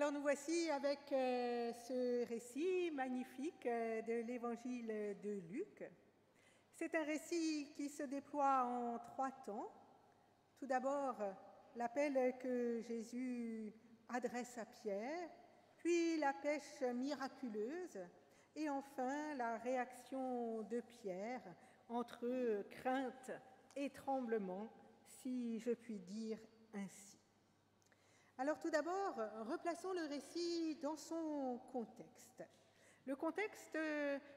Alors nous voici avec ce récit magnifique de l'évangile de Luc. C'est un récit qui se déploie en 3 temps. Tout d'abord, l'appel que Jésus adresse à Pierre, puis la pêche miraculeuse, et enfin la réaction de Pierre entre crainte et tremblement, si je puis dire ainsi. Alors tout d'abord, replaçons le récit dans son contexte. Le contexte,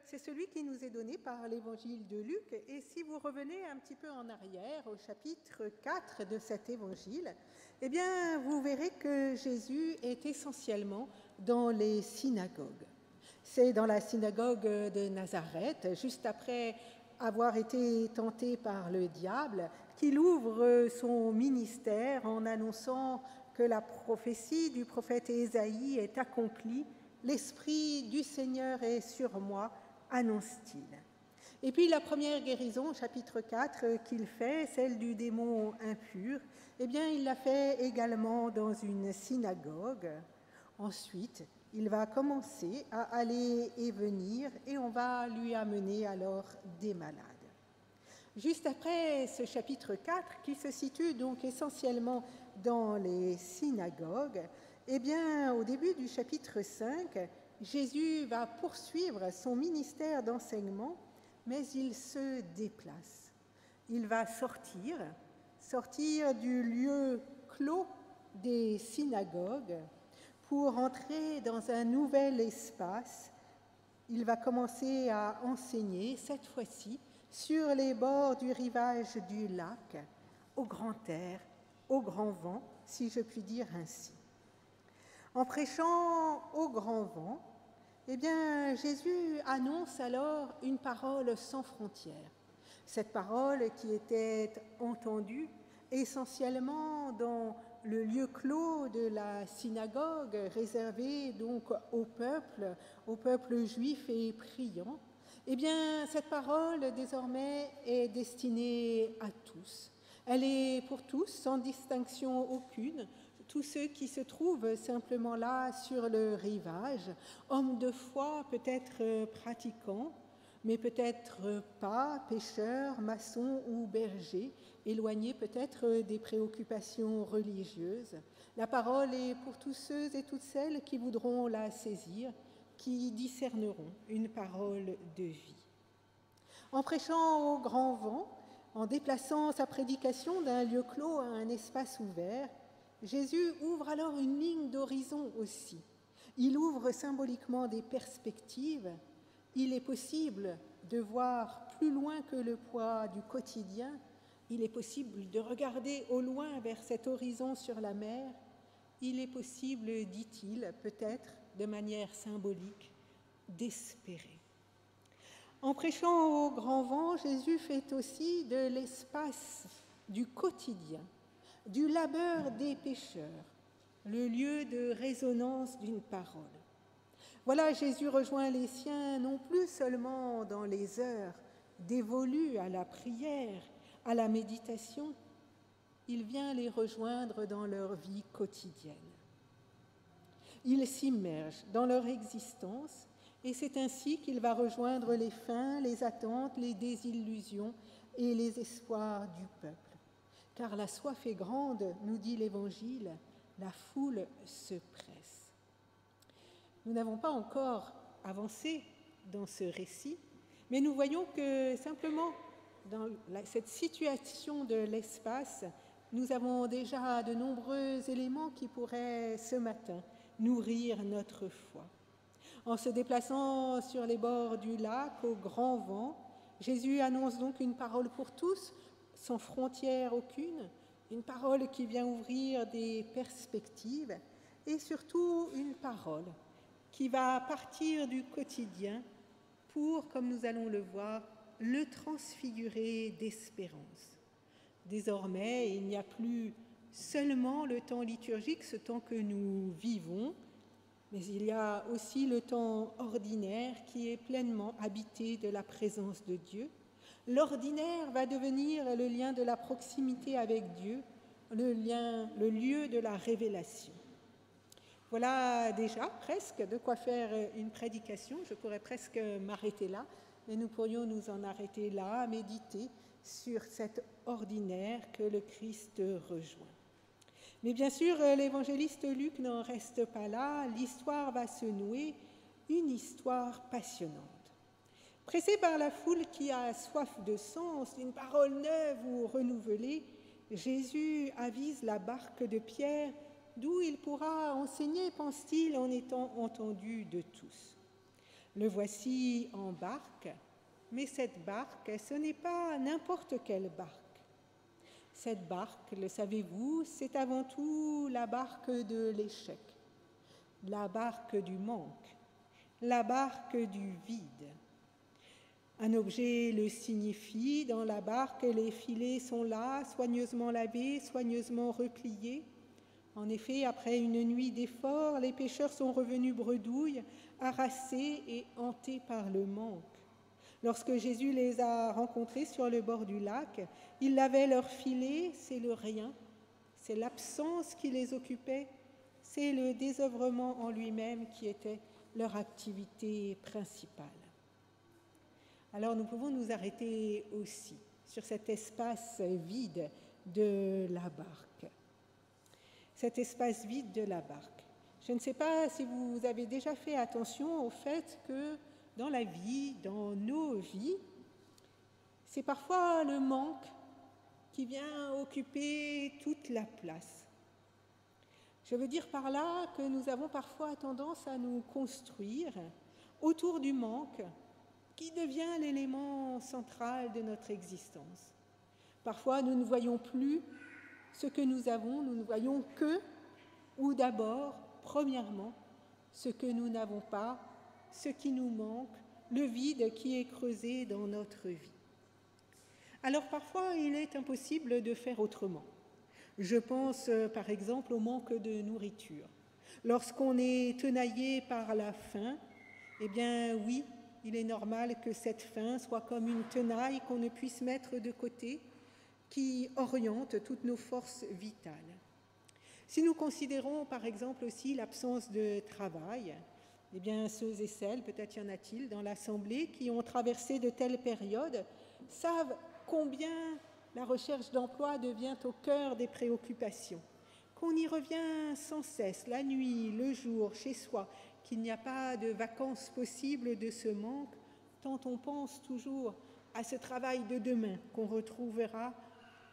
c'est celui qui nous est donné par l'évangile de Luc. Et si vous revenez un petit peu en arrière, au chapitre 4 de cet évangile, eh bien, vous verrez que Jésus est essentiellement dans les synagogues. C'est dans la synagogue de Nazareth, juste après avoir été tenté par le diable, qu'il ouvre son ministère en annonçant que la prophétie du prophète Ésaïe est accomplie, l'Esprit du Seigneur est sur moi, annonce-t-il. Et puis la première guérison, chapitre 4, qu'il fait, celle du démon impur, eh bien il l'a fait également dans une synagogue. Ensuite, il va commencer à aller et venir et on va lui amener alors des malades. Juste après ce chapitre 4, qui se situe donc essentiellement dans les synagogues, eh bien, au début du chapitre 5, Jésus va poursuivre son ministère d'enseignement, mais il se déplace. Il va sortir du lieu clos des synagogues pour entrer dans un nouvel espace. Il va commencer à enseigner, cette fois-ci, sur les bords du rivage du lac, au grand air, au grand vent, si je puis dire ainsi. En prêchant au grand vent, eh bien, Jésus annonce alors une parole sans frontières. Cette parole qui était entendue essentiellement dans le lieu clos de la synagogue, réservé donc au peuple juif et priant, eh bien, cette parole, désormais, est destinée à tous. Elle est pour tous, sans distinction aucune, tous ceux qui se trouvent simplement là sur le rivage, hommes de foi, peut-être pratiquants, mais peut-être pas, pêcheurs, maçons ou bergers, éloignés peut-être des préoccupations religieuses. La parole est pour tous ceux et toutes celles qui voudront la saisir, qui discerneront une parole de vie. En prêchant au grand vent, en déplaçant sa prédication d'un lieu clos à un espace ouvert, Jésus ouvre alors une ligne d'horizon aussi. Il ouvre symboliquement des perspectives. Il est possible de voir plus loin que le poids du quotidien. Il est possible de regarder au loin vers cet horizon sur la mer. Il est possible, dit-il, peut-être de manière symbolique, d'espérer. En prêchant au grand vent, Jésus fait aussi de l'espace du quotidien, du labeur des pécheurs, le lieu de résonance d'une parole. Voilà, Jésus rejoint les siens non plus seulement dans les heures dévolues à la prière, à la méditation, il vient les rejoindre dans leur vie quotidienne. Il s'immerge dans leur existence et c'est ainsi qu'il va rejoindre les faim, les attentes, les désillusions et les espoirs du peuple. Car la soif est grande, nous dit l'Évangile, la foule se presse. Nous n'avons pas encore avancé dans ce récit, mais nous voyons que simplement dans cette situation de l'espace, nous avons déjà de nombreux éléments qui pourraient ce matin nourrir notre foi. En se déplaçant sur les bords du lac au grand vent, Jésus annonce donc une parole pour tous, sans frontière aucune, une parole qui vient ouvrir des perspectives et surtout une parole qui va partir du quotidien pour, comme nous allons le voir, le transfigurer d'espérance. Désormais, il n'y a plus seulement le temps liturgique, ce temps que nous vivons, mais il y a aussi le temps ordinaire qui est pleinement habité de la présence de Dieu. L'ordinaire va devenir le lien de la proximité avec Dieu, le lieu de la révélation. Voilà déjà presque de quoi faire une prédication. Je pourrais presque m'arrêter là, mais nous pourrions nous en arrêter là, à méditer sur cet ordinaire que le Christ rejoint. Mais bien sûr, l'évangéliste Luc n'en reste pas là. L'histoire va se nouer, une histoire passionnante. Pressé par la foule qui a soif de sens, d'une parole neuve ou renouvelée, Jésus avise la barque de Pierre, d'où il pourra enseigner, pense-t-il, en étant entendu de tous. Le voici en barque, mais cette barque, ce n'est pas n'importe quelle barque. Cette barque, le savez-vous, c'est avant tout la barque de l'échec, la barque du manque, la barque du vide. Un objet le signifie, dans la barque, les filets sont là, soigneusement lavés, soigneusement repliés. En effet, après une nuit d'efforts, les pêcheurs sont revenus bredouilles, harassés et hantés par le manque. Lorsque Jésus les a rencontrés sur le bord du lac, ils lavaient leurs filets, c'est le rien, c'est l'absence qui les occupait, c'est le désœuvrement en lui-même qui était leur activité principale. Alors nous pouvons nous arrêter aussi sur cet espace vide de la barque. Cet espace vide de la barque. Je ne sais pas si vous avez déjà fait attention au fait que dans la vie, dans nos vies, c'est parfois le manque qui vient occuper toute la place. Je veux dire par là que nous avons parfois tendance à nous construire autour du manque qui devient l'élément central de notre existence. Parfois, nous ne voyons plus ce que nous avons, nous ne voyons que, ou d'abord, premièrement, ce que nous n'avons pas, ce qui nous manque, le vide qui est creusé dans notre vie. Alors parfois, il est impossible de faire autrement. Je pense par exemple au manque de nourriture. Lorsqu'on est tenaillé par la faim, eh bien oui, il est normal que cette faim soit comme une tenaille qu'on ne puisse mettre de côté, qui oriente toutes nos forces vitales. Si nous considérons par exemple aussi l'absence de travail, eh bien ceux et celles, peut-être y en a-t-il dans l'Assemblée, qui ont traversé de telles périodes, savent combien la recherche d'emploi devient au cœur des préoccupations, qu'on y revient sans cesse, la nuit, le jour, chez soi, qu'il n'y a pas de vacances possibles de ce manque, tant on pense toujours à ce travail de demain qu'on retrouvera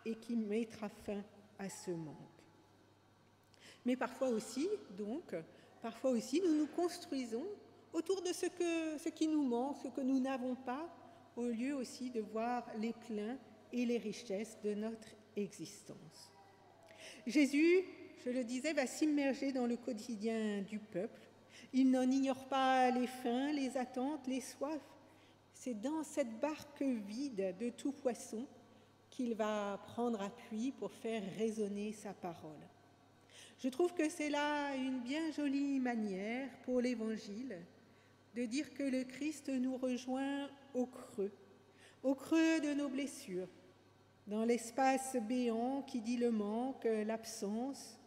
et qui mettra fin à ce manque. Mais parfois aussi, nous nous construisons autour de ce qui nous manque, ce que nous n'avons pas, au lieu aussi de voir les pleins et les richesses de notre existence. Jésus, je le disais, va s'immerger dans le quotidien du peuple. Il n'en ignore pas les faims, les attentes, les soifs. C'est dans cette barque vide de tout poisson qu'il va prendre appui pour faire résonner sa parole. Je trouve que c'est là une bien jolie manière pour l'Évangile de dire que le Christ nous rejoint au creux de nos blessures, dans l'espace béant qui dit le manque, l'absence,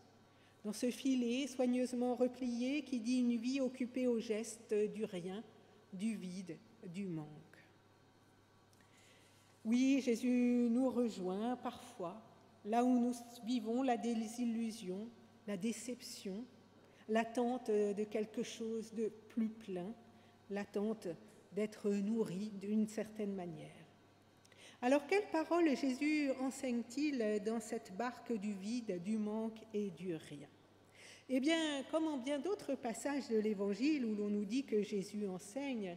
dans ce filet soigneusement replié qui dit une vie occupée au geste du rien, du vide, du manque. Oui, Jésus nous rejoint parfois, là où nous vivons la désillusion, la déception, l'attente de quelque chose de plus plein, l'attente d'être nourri d'une certaine manière. Alors, quelles paroles Jésus enseigne-t-il dans cette barque du vide, du manque et du rien ? Eh bien, comme en bien d'autres passages de l'Évangile où l'on nous dit que Jésus enseigne,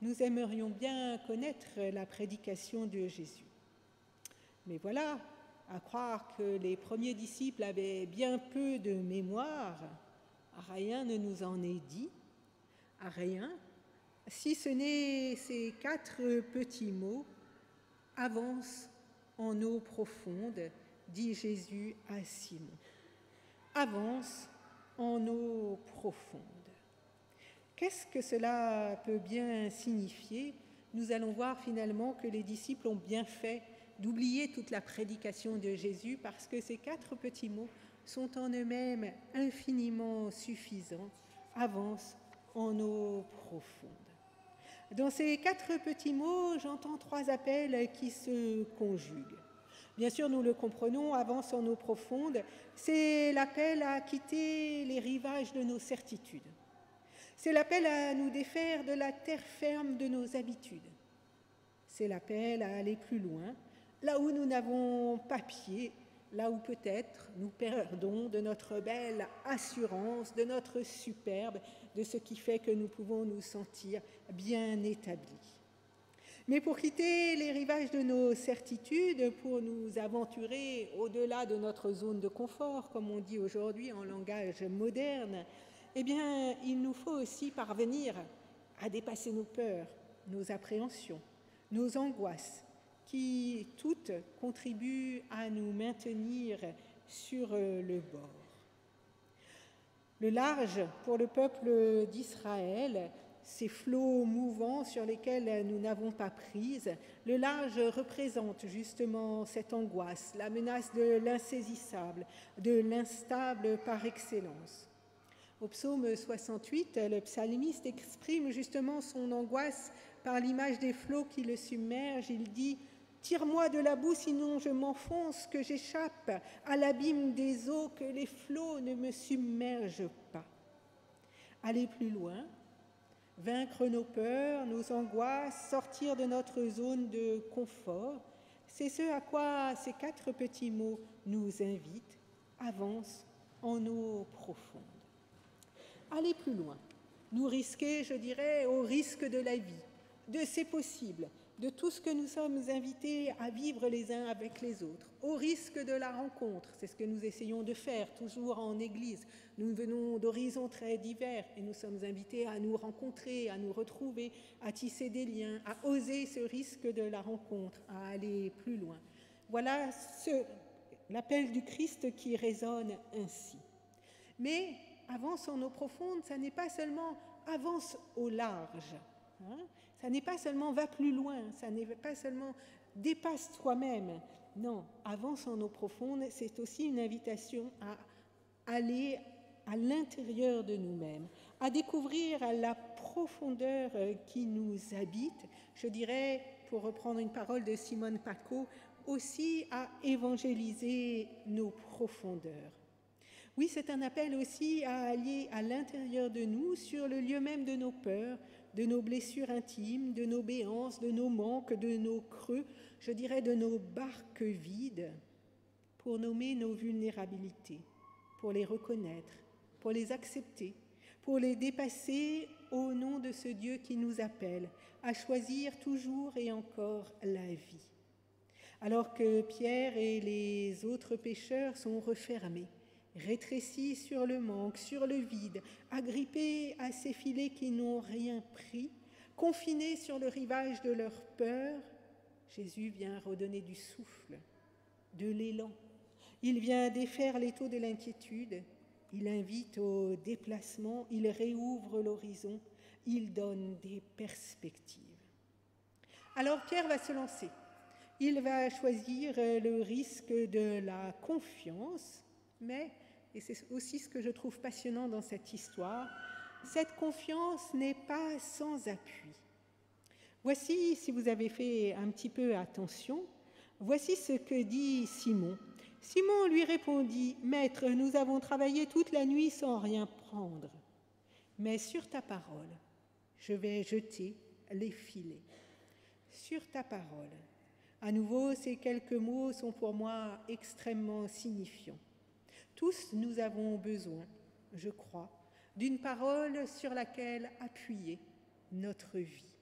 nous aimerions bien connaître la prédication de Jésus. Mais voilà, à croire que les premiers disciples avaient bien peu de mémoire, rien ne nous en est dit, rien, si ce n'est ces 4 petits mots. Avance en eau profonde, dit Jésus à Simon. Avance en eau profonde. Qu'est-ce que cela peut bien signifier ? Nous allons voir finalement que les disciples ont bien fait d'oublier toute la prédication de Jésus parce que ces 4 petits mots sont en eux-mêmes infiniment suffisants, avance en eau profonde. Dans ces 4 petits mots, j'entends 3 appels qui se conjuguent. Bien sûr, nous le comprenons, avance en eau profonde, c'est l'appel à quitter les rivages de nos certitudes. C'est l'appel à nous défaire de la terre ferme de nos habitudes. C'est l'appel à aller plus loin, là où nous n'avons pas pied, là où peut-être nous perdons de notre belle assurance, de notre superbe, de ce qui fait que nous pouvons nous sentir bien établis. Mais pour quitter les rivages de nos certitudes, pour nous aventurer au-delà de notre zone de confort, comme on dit aujourd'hui en langage moderne, eh bien, il nous faut aussi parvenir à dépasser nos peurs, nos appréhensions, nos angoisses, qui toutes contribuent à nous maintenir sur le bord. Le large, pour le peuple d'Israël, ces flots mouvants sur lesquels nous n'avons pas prise, le large représente justement cette angoisse, la menace de l'insaisissable, de l'instable par excellence. Au psaume 68, le psalmiste exprime justement son angoisse par l'image des flots qui le submergent. Il dit « Tire-moi de la boue, sinon je m'enfonce, que j'échappe à l'abîme des eaux, que les flots ne me submergent pas. » Aller plus loin, vaincre nos peurs, nos angoisses, sortir de notre zone de confort, c'est ce à quoi ces 4 petits mots nous invitent, avance en eau profonde. Aller plus loin, nous risquer, je dirais, au risque de la vie, de ses possibles, de tout ce que nous sommes invités à vivre les uns avec les autres, au risque de la rencontre. C'est ce que nous essayons de faire, toujours en Église. Nous venons d'horizons très divers et nous sommes invités à nous rencontrer, à nous retrouver, à tisser des liens, à oser ce risque de la rencontre, à aller plus loin. Voilà l'appel du Christ qui résonne ainsi. Mais avance en eau profonde, ça n'est pas seulement avance au large. Ça n'est pas seulement va plus loin, ça n'est pas seulement dépasse toi-même. Non, avance en eau profonde, c'est aussi une invitation à aller à l'intérieur de nous-mêmes, à découvrir la profondeur qui nous habite. Je dirais, pour reprendre une parole de Simone Paco, aussi à évangéliser nos profondeurs. Oui, c'est un appel aussi à aller à l'intérieur de nous, sur le lieu même de nos peurs, de nos blessures intimes, de nos béances, de nos manques, de nos creux, je dirais de nos barques vides, pour nommer nos vulnérabilités, pour les reconnaître, pour les accepter, pour les dépasser au nom de ce Dieu qui nous appelle à choisir toujours et encore la vie. Alors que Pierre et les autres pécheurs sont refermés, rétrécis sur le manque, sur le vide, agrippés à ces filets qui n'ont rien pris, confinés sur le rivage de leur peur, Jésus vient redonner du souffle, de l'élan. Il vient défaire l'étau de l'inquiétude, il invite au déplacement, il réouvre l'horizon, il donne des perspectives. Alors Pierre va se lancer. Il va choisir le risque de la confiance, mais, et c'est aussi ce que je trouve passionnant dans cette histoire, cette confiance n'est pas sans appui. Voici, si vous avez fait un petit peu attention, voici ce que dit Simon. Simon lui répondit, « Maître, nous avons travaillé toute la nuit sans rien prendre, mais sur ta parole, je vais jeter les filets. » Sur ta parole. À nouveau, ces quelques mots sont pour moi extrêmement signifiants. Tous nous avons besoin, je crois, d'une parole sur laquelle appuyer notre vie.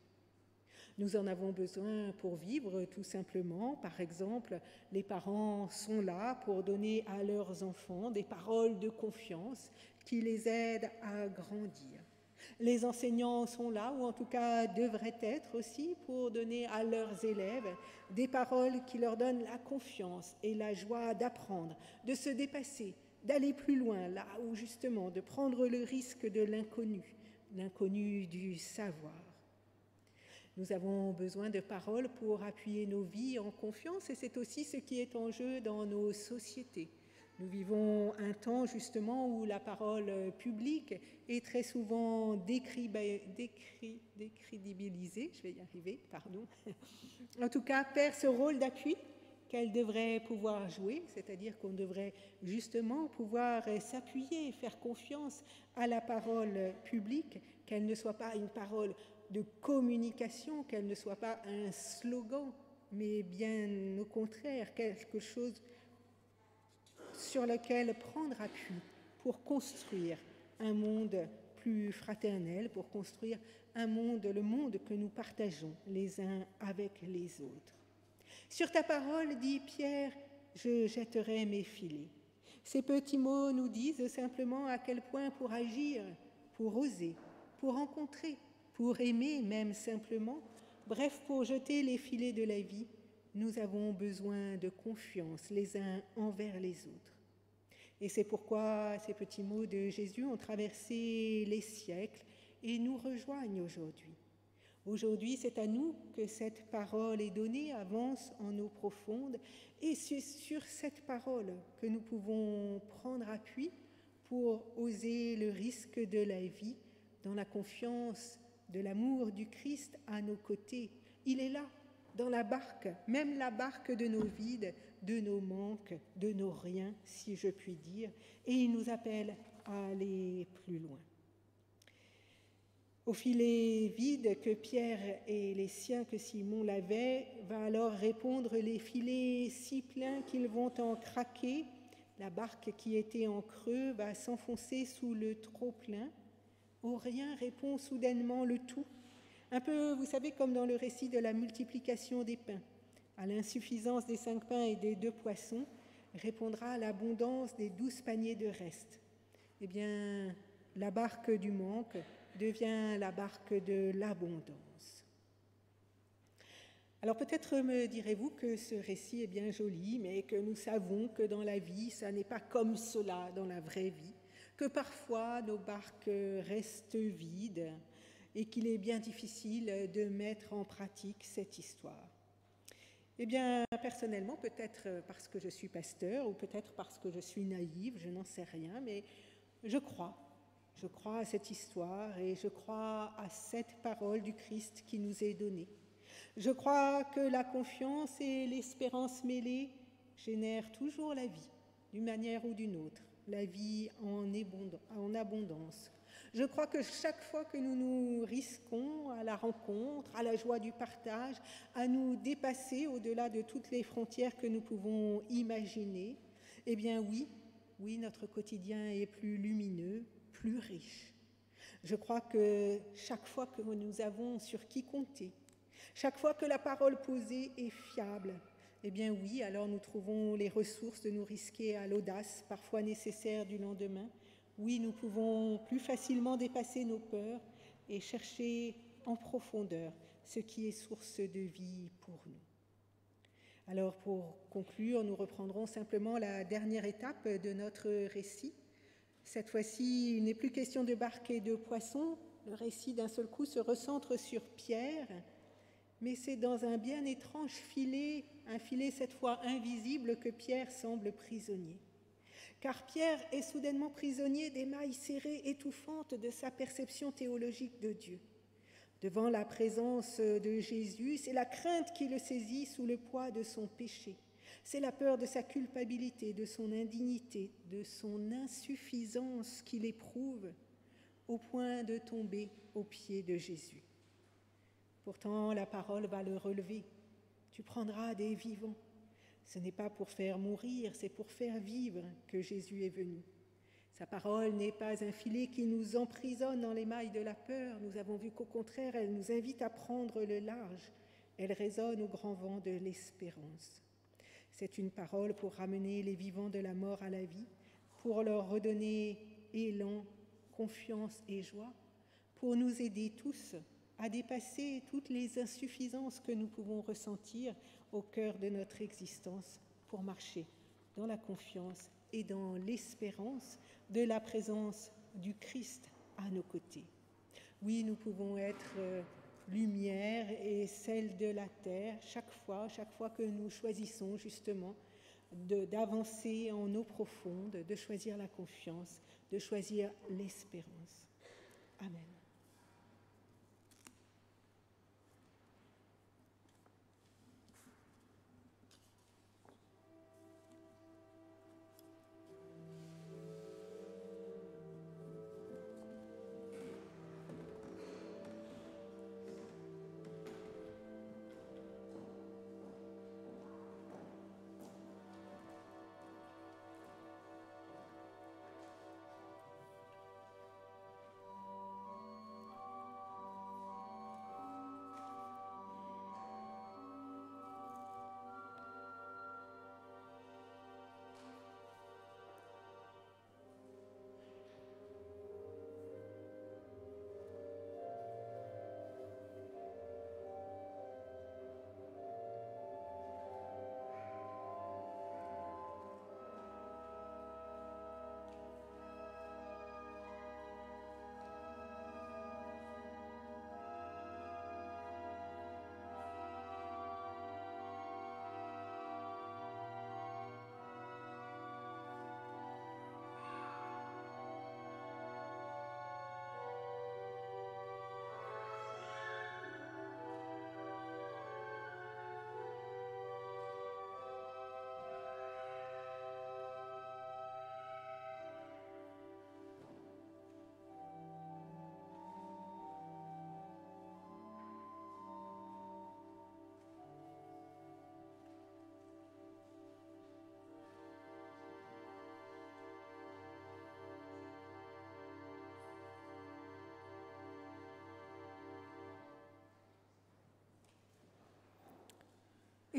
Nous en avons besoin pour vivre tout simplement. Par exemple, les parents sont là pour donner à leurs enfants des paroles de confiance qui les aident à grandir. Les enseignants sont là, ou en tout cas devraient être aussi, pour donner à leurs élèves des paroles qui leur donnent la confiance et la joie d'apprendre, de se dépasser, d'aller plus loin, là où justement, de prendre le risque de l'inconnu, l'inconnu du savoir. Nous avons besoin de paroles pour appuyer nos vies en confiance et c'est aussi ce qui est en jeu dans nos sociétés. Nous vivons un temps justement où la parole publique est très souvent décrédibilisée, je vais y arriver, pardon. En tout cas, perd ce rôle d'appui qu'elle devrait pouvoir jouer, c'est-à-dire qu'on devrait justement pouvoir s'appuyer et faire confiance à la parole publique, qu'elle ne soit pas une parole de communication, qu'elle ne soit pas un slogan, mais bien au contraire, quelque chose sur lequel prendre appui pour construire un monde plus fraternel, pour construire le monde que nous partageons les uns avec les autres. Sur ta parole, dit Pierre, je jetterai mes filets. Ces petits mots nous disent simplement à quel point pour agir, pour oser, pour rencontrer, pour aimer même simplement, bref, pour jeter les filets de la vie, nous avons besoin de confiance les uns envers les autres. Et c'est pourquoi ces petits mots de Jésus ont traversé les siècles et nous rejoignent aujourd'hui. Aujourd'hui, c'est à nous que cette parole est donnée, avance en eau profonde, et c'est sur cette parole que nous pouvons prendre appui pour oser le risque de la vie dans la confiance de l'amour du Christ à nos côtés. Il est là, dans la barque, même la barque de nos vides, de nos manques, de nos riens, si je puis dire, et il nous appelle à aller plus loin. Au filet vide que Pierre et les siens que Simon l'avaient, va alors répondre les filets si pleins qu'ils vont en craquer. La barque qui était en creux va s'enfoncer sous le trop-plein. Au rien répond soudainement le tout. Un peu, vous savez, comme dans le récit de la multiplication des pains. À l'insuffisance des 5 pains et des 2 poissons, répondra l'abondance des 12 paniers de reste. Eh bien, la barque du manque devient la barque de l'abondance. Alors peut-être me direz-vous que ce récit est bien joli, mais que nous savons que dans la vie, ça n'est pas comme cela dans la vraie vie, que parfois nos barques restent vides et qu'il est bien difficile de mettre en pratique cette histoire. Eh bien, personnellement, peut-être parce que je suis pasteur ou peut-être parce que je suis naïve, je n'en sais rien, mais je crois à cette histoire et je crois à cette parole du Christ qui nous est donnée. Je crois que la confiance et l'espérance mêlées génèrent toujours la vie, d'une manière ou d'une autre, la vie en abondance. Je crois que chaque fois que nous nous risquons à la rencontre, à la joie du partage, à nous dépasser au-delà de toutes les frontières que nous pouvons imaginer, eh bien oui, notre quotidien est plus lumineux, plus riche. Je crois que chaque fois que nous avons sur qui compter, chaque fois que la parole posée est fiable, eh bien oui, alors nous trouvons les ressources de nous risquer à l'audace, parfois nécessaire du lendemain. Oui, nous pouvons plus facilement dépasser nos peurs et chercher en profondeur ce qui est source de vie pour nous. Alors pour conclure, nous reprendrons simplement la dernière étape de notre récit. Cette fois-ci, il n'est plus question de barque et de poissons. Le récit d'un seul coup se recentre sur Pierre, mais c'est dans un bien étrange filet, un filet cette fois invisible, que Pierre semble prisonnier. Car Pierre est soudainement prisonnier des mailles serrées étouffantes de sa perception théologique de Dieu. Devant la présence de Jésus, c'est la crainte qui le saisit sous le poids de son péché. C'est la peur de sa culpabilité, de son indignité, de son insuffisance qu'il éprouve au point de tomber aux pieds de Jésus. Pourtant, la parole va le relever. Tu prendras des vivants. Ce n'est pas pour faire mourir, c'est pour faire vivre que Jésus est venu. Sa parole n'est pas un filet qui nous emprisonne dans les mailles de la peur. Nous avons vu qu'au contraire, elle nous invite à prendre le large. Elle résonne au grand vent de l'espérance. C'est une parole pour ramener les vivants de la mort à la vie, pour leur redonner élan, confiance et joie, pour nous aider tous à dépasser toutes les insuffisances que nous pouvons ressentir au cœur de notre existence, pour marcher dans la confiance et dans l'espérance de la présence du Christ à nos côtés. Oui, nous pouvons être lumière et celle de la terre, chaque fois que nous choisissons justement d'avancer en eau profonde, de choisir la confiance, de choisir l'espérance. Amen.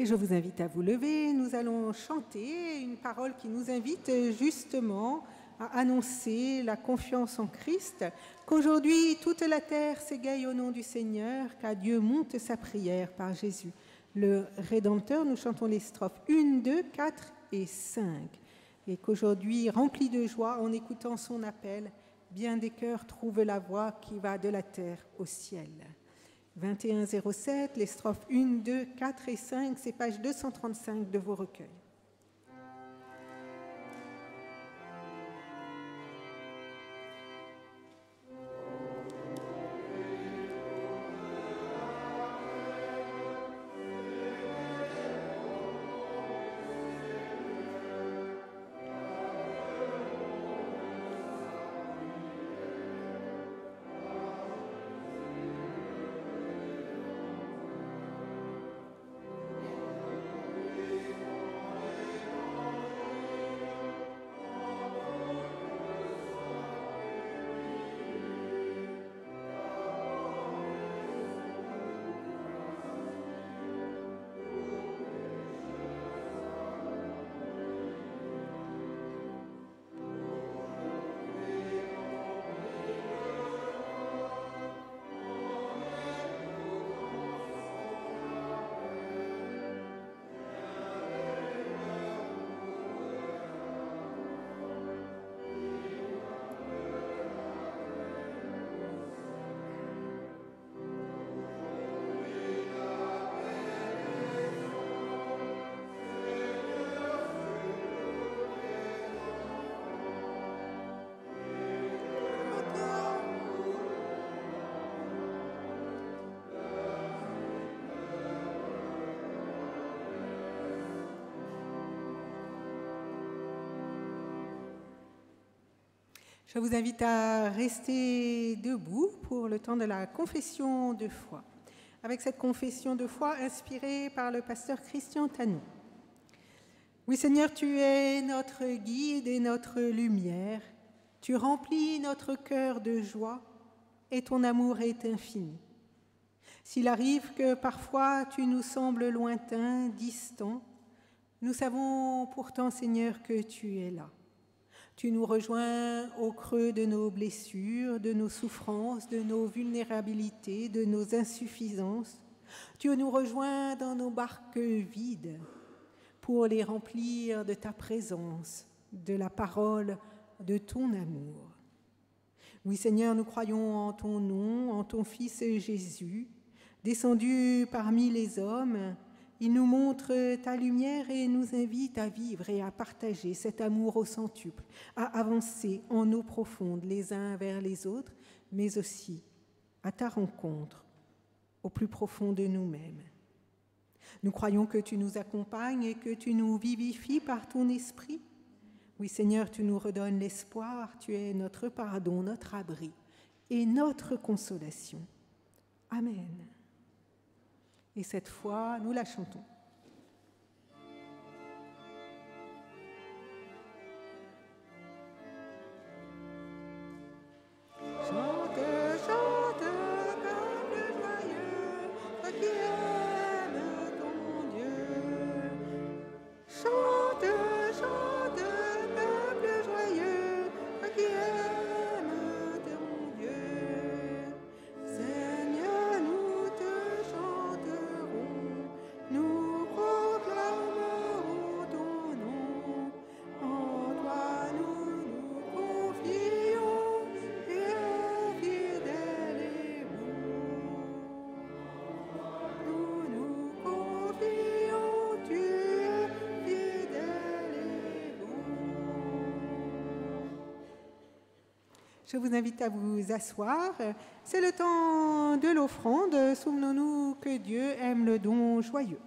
Et je vous invite à vous lever. Nous allons chanter une parole qui nous invite justement à annoncer la confiance en Christ, qu'aujourd'hui toute la terre s'égaye au nom du Seigneur, qu'à Dieu monte sa prière par Jésus, le Rédempteur. Nous chantons les strophes 1, 2, 4 et 5. Et qu'aujourd'hui, remplis de joie en écoutant son appel, bien des cœurs trouvent la voie qui va de la terre au ciel. 2107, les strophes 1, 2, 4 et 5, c'est page 235 de vos recueils. Je vous invite à rester debout pour le temps de la confession de foi. Avec cette confession de foi inspirée par le pasteur Christian Tanou. Oui Seigneur, tu es notre guide et notre lumière. Tu remplis notre cœur de joie et ton amour est infini. S'il arrive que parfois tu nous sembles lointain, distant, nous savons pourtant, Seigneur, que tu es là. Tu nous rejoins au creux de nos blessures, de nos souffrances, de nos vulnérabilités, de nos insuffisances. Tu nous rejoins dans nos barques vides pour les remplir de ta présence, de la parole, de ton amour. Oui, Seigneur, nous croyons en ton nom, en ton Fils Jésus. Descendu parmi les hommes, il nous montre ta lumière et nous invite à vivre et à partager cet amour au centuple, à avancer en eau profonde les uns vers les autres, mais aussi à ta rencontre au plus profond de nous-mêmes. Nous croyons que tu nous accompagnes et que tu nous vivifies par ton esprit. Oui, Seigneur, tu nous redonnes l'espoir, tu es notre pardon, notre abri et notre consolation. Amen. Et cette fois, nous la chantons. Je vous invite à vous asseoir. C'est le temps de l'offrande. Souvenons-nous que Dieu aime le don joyeux.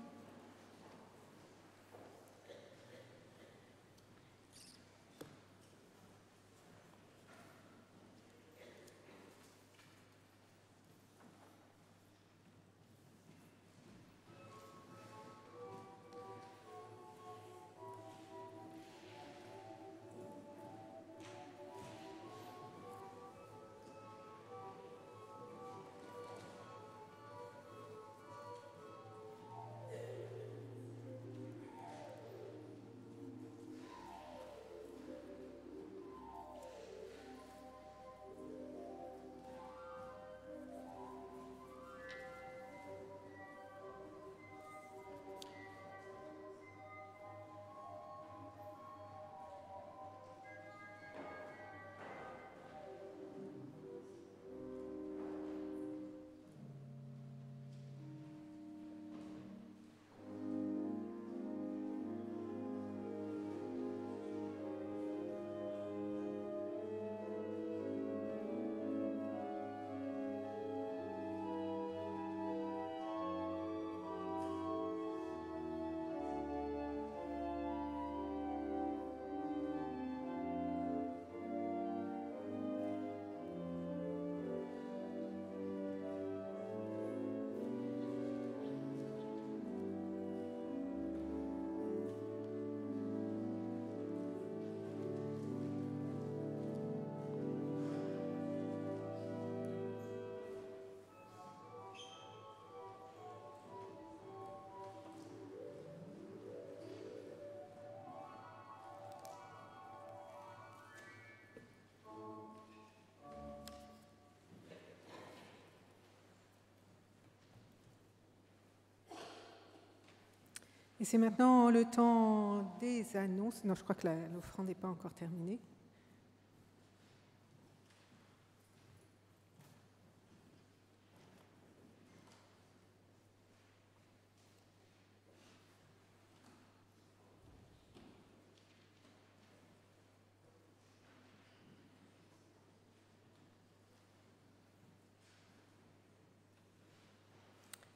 Et c'est maintenant le temps des annonces. Non, je crois que l'offrande n'est pas encore terminée.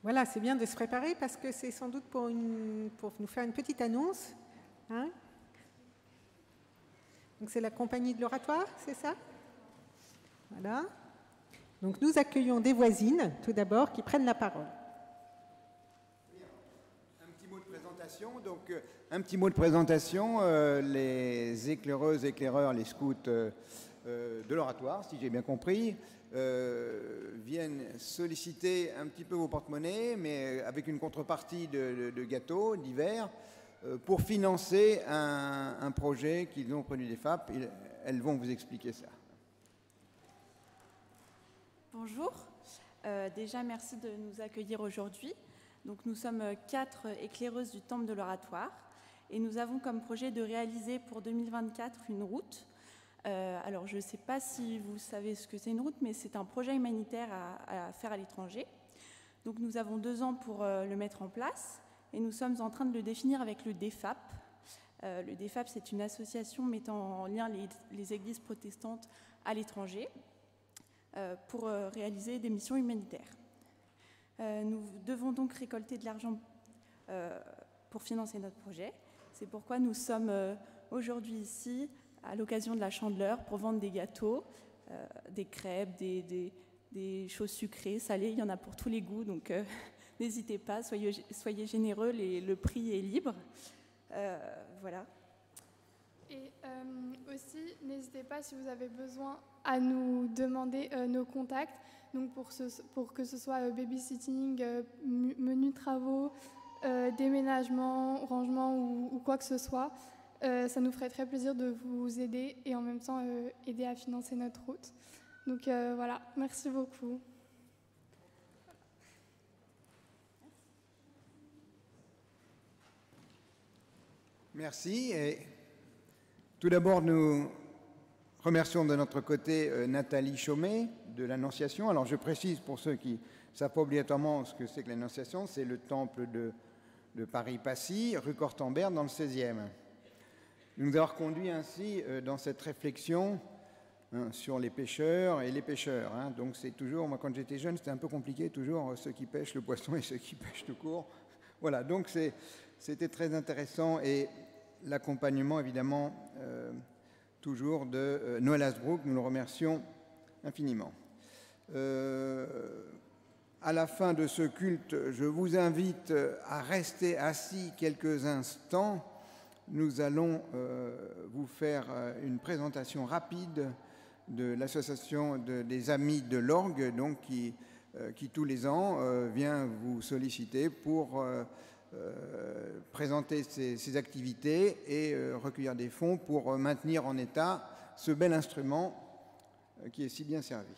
Voilà, c'est bien de se préparer parce que c'est sans doute pour nous faire une petite annonce. Hein? Donc c'est la compagnie de l'oratoire, c'est ça? Voilà. Donc nous accueillons des voisines, tout d'abord, qui prennent la parole. Un petit mot de présentation. Donc, un petit mot de présentation. Les éclaireuses, éclaireurs, les scouts de l'oratoire, si j'ai bien compris, viennent solliciter un petit peu vos porte-monnaies, mais avec une contrepartie de gâteaux divers, pour financer un projet qu'ils ont auprès du DEFAP. Elles vont vous expliquer ça. Bonjour. Déjà, merci de nous accueillir aujourd'hui. Donc, nous sommes 4 éclaireuses du Temple de l'Oratoire et nous avons comme projet de réaliser pour 2024 une route. Alors, je ne sais pas si vous savez ce que c'est une route, mais c'est un projet humanitaire à faire à l'étranger. Donc nous avons 2 ans pour le mettre en place et nous sommes en train de le définir avec le DEFAP. Le DEFAP, c'est une association mettant en lien les églises protestantes à l'étranger pour réaliser des missions humanitaires. Nous devons donc récolter de l'argent pour financer notre projet. C'est pourquoi nous sommes aujourd'hui ici à l'occasion de la Chandeleur pour vendre des gâteaux, des crêpes, des choses sucrées, salées, il y en a pour tous les goûts, donc n'hésitez pas, soyez généreux, le prix est libre. Voilà. Et aussi, n'hésitez pas si vous avez besoin à nous demander nos contacts, donc pour que ce soit babysitting, menu travaux, déménagement, rangement ou quoi que ce soit. Ça nous ferait très plaisir de vous aider et en même temps aider à financer notre route. Donc voilà, merci beaucoup. Merci. Et tout d'abord, nous remercions de notre côté Nathalie Chaumet de l'Annonciation. Alors je précise pour ceux qui ne savent pas obligatoirement ce que c'est que l'Annonciation, c'est le temple de Paris-Passy, rue Cortambert, dans le 16e. Nous avoir conduits ainsi dans cette réflexion sur les pêcheurs et les pêcheurs. Donc c'est toujours, moi quand j'étais jeune, c'était un peu compliqué, toujours ceux qui pêchent le poisson et ceux qui pêchent tout court. Voilà, donc c'était très intéressant et l'accompagnement évidemment toujours de Noël Hasbrook, nous le remercions infiniment. À la fin de ce culte, je vous invite à rester assis quelques instants. Nous allons vous faire une présentation rapide de l'association des Amis de l'Orgue, donc qui tous les ans vient vous solliciter pour présenter ses activités et recueillir des fonds pour maintenir en état ce bel instrument qui est si bien servi.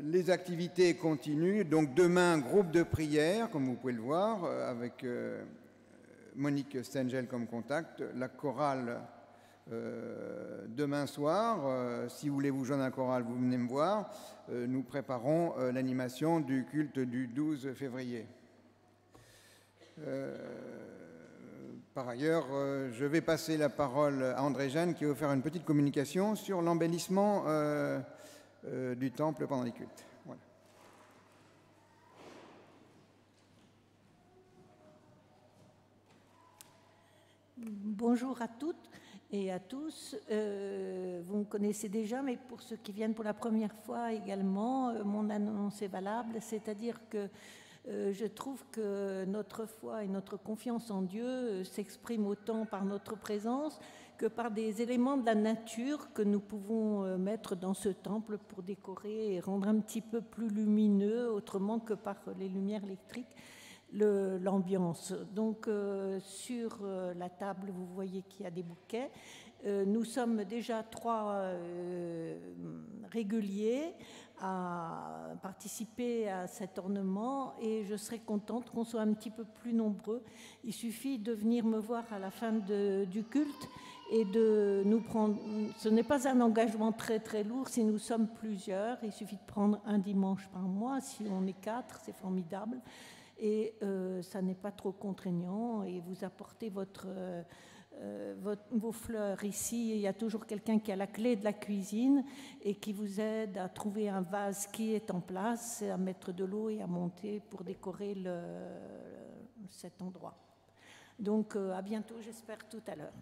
Les activités continuent. Donc demain, groupe de prière, comme vous pouvez le voir, avec Monique Stengel comme contact. La chorale demain soir. Si vous voulez vous joindre à la chorale, vous venez me voir. Nous préparons l'animation du culte du 12 février. Par ailleurs, je vais passer la parole à André-Jeanne qui va vous faire une petite communication sur l'embellissement du temple pendant les cultes. Voilà. Bonjour à toutes et à tous. Vous me connaissez déjà, mais pour ceux qui viennent pour la première fois également, mon annonce est valable, c'est-à-dire que je trouve que notre foi et notre confiance en Dieu s'expriment autant par notre présence que par des éléments de la nature que nous pouvons mettre dans ce temple pour décorer et rendre un petit peu plus lumineux, autrement que par les lumières électriques, l'ambiance. Donc sur la table, vous voyez qu'il y a des bouquets. Nous sommes déjà 3 réguliers à participer à cet ornement et je serais contente qu'on soit un petit peu plus nombreux. Il suffit de venir me voir à la fin du culte et de nous prendre. Ce n'est pas un engagement très très lourd si nous sommes plusieurs. Il suffit de prendre un dimanche par mois. Si on est 4, c'est formidable. Et ça n'est pas trop contraignant et vous apportez vos fleurs ici. Il y a toujours quelqu'un qui a la clé de la cuisine et qui vous aide à trouver un vase qui est en place, à mettre de l'eau et à monter pour décorer cet endroit. Donc à bientôt, j'espère tout à l'heure.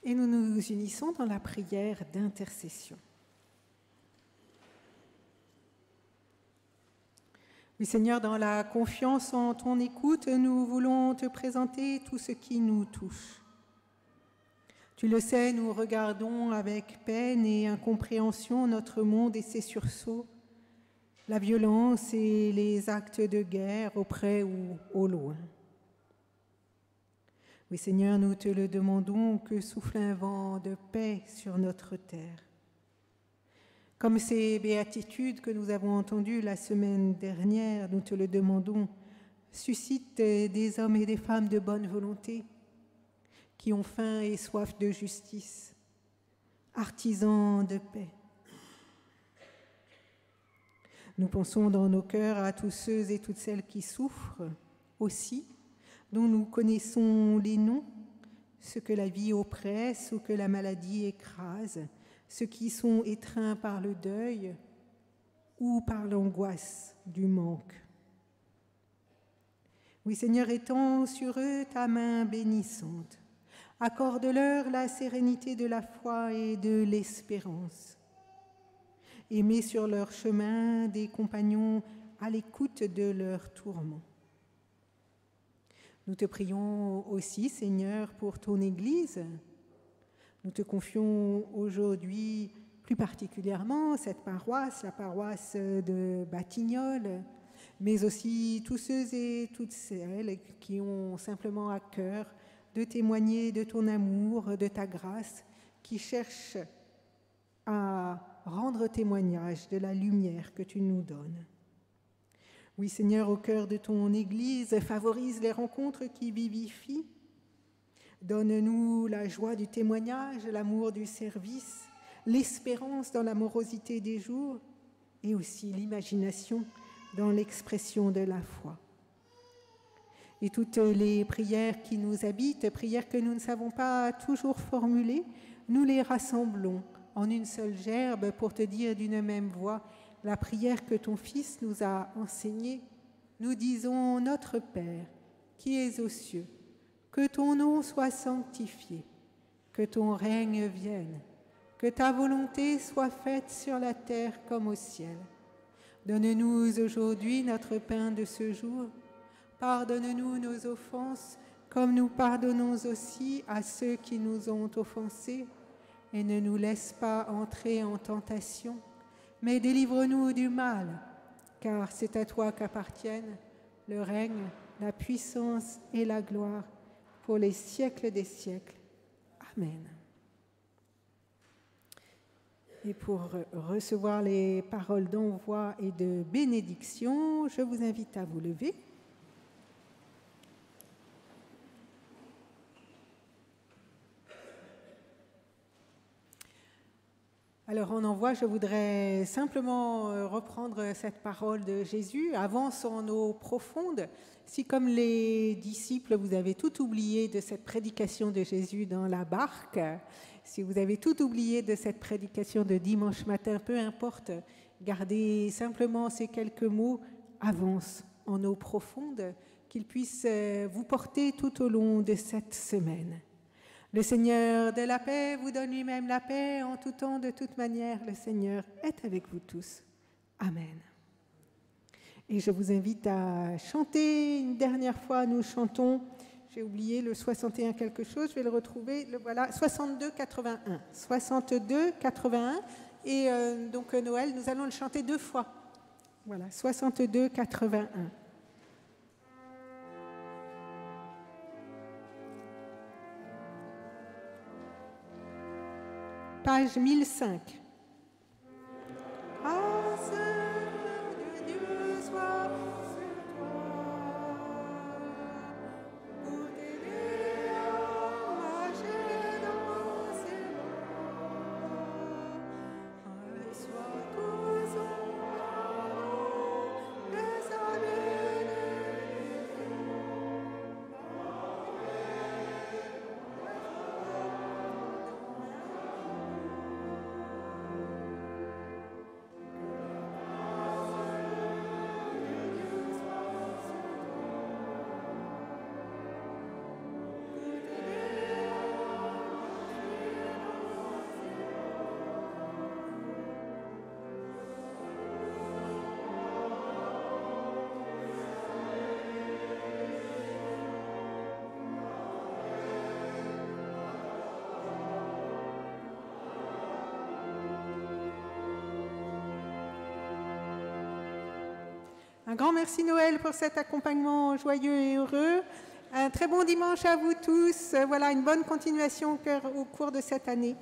Et nous nous unissons dans la prière d'intercession. Oui, Seigneur, dans la confiance en ton écoute, nous voulons te présenter tout ce qui nous touche. Tu le sais, nous regardons avec peine et incompréhension notre monde et ses sursauts, la violence et les actes de guerre auprès ou au loin. Oui, Seigneur, nous te le demandons, que souffle un vent de paix sur notre terre. Comme ces béatitudes que nous avons entendues la semaine dernière, nous te le demandons, suscite des hommes et des femmes de bonne volonté qui ont faim et soif de justice, artisans de paix. Nous pensons dans nos cœurs à tous ceux et toutes celles qui souffrent aussi, dont nous connaissons les noms, ceux que la vie oppresse ou que la maladie écrase, ceux qui sont étreints par le deuil ou par l'angoisse du manque. Oui, Seigneur, étends sur eux ta main bénissante. Accorde-leur la sérénité de la foi et de l'espérance. Et mets sur leur chemin des compagnons à l'écoute de leurs tourments. Nous te prions aussi, Seigneur, pour ton Église. Nous te confions aujourd'hui plus particulièrement cette paroisse, la paroisse de Batignolles, mais aussi tous ceux et toutes celles qui ont simplement à cœur de témoigner de ton amour, de ta grâce, qui cherchent à rendre témoignage de la lumière que tu nous donnes. Oui, Seigneur, au cœur de ton Église, favorise les rencontres qui vivifient. Donne-nous la joie du témoignage, l'amour du service, l'espérance dans l'amorosité des jours et aussi l'imagination dans l'expression de la foi. Et toutes les prières qui nous habitent, prières que nous ne savons pas toujours formuler, nous les rassemblons en une seule gerbe pour te dire d'une même voix la prière que ton Fils nous a enseignée. Nous disons: Notre Père, qui es aux cieux, que ton nom soit sanctifié, que ton règne vienne, que ta volonté soit faite sur la terre comme au ciel. Donne-nous aujourd'hui notre pain de ce jour. Pardonne-nous nos offenses, comme nous pardonnons aussi à ceux qui nous ont offensés. Et ne nous laisse pas entrer en tentation, mais délivre-nous du mal, car c'est à toi qu'appartiennent le règne, la puissance et la gloire pour les siècles des siècles. Amen. Et pour recevoir les paroles d'envoi et de bénédiction, je vous invite à vous lever. Alors en envoi, je voudrais simplement reprendre cette parole de Jésus. Avance en eau profonde. Si comme les disciples, vous avez tout oublié de cette prédication de Jésus dans la barque, si vous avez tout oublié de cette prédication de dimanche matin, peu importe, gardez simplement ces quelques mots, avance en eau profonde, qu'ils puissent vous porter tout au long de cette semaine. Le Seigneur de la paix vous donne lui-même la paix en tout temps, de toute manière. Le Seigneur est avec vous tous. Amen. Et je vous invite à chanter une dernière fois. Nous chantons, j'ai oublié le 61 quelque chose, je vais le retrouver, le voilà, 62-81. 62-81. Et donc Noël, nous allons le chanter 2 fois. Voilà, 62-81. Page 1005. Ah, Seigneur de Dieu, sois sur toi, pour t'aider à marcher dans ses voies. Reçois tout son pardon et sa bénédiction. Un grand merci Noël pour cet accompagnement joyeux et heureux. Un très bon dimanche à vous tous. Voilà, une bonne continuation au cours de cette année.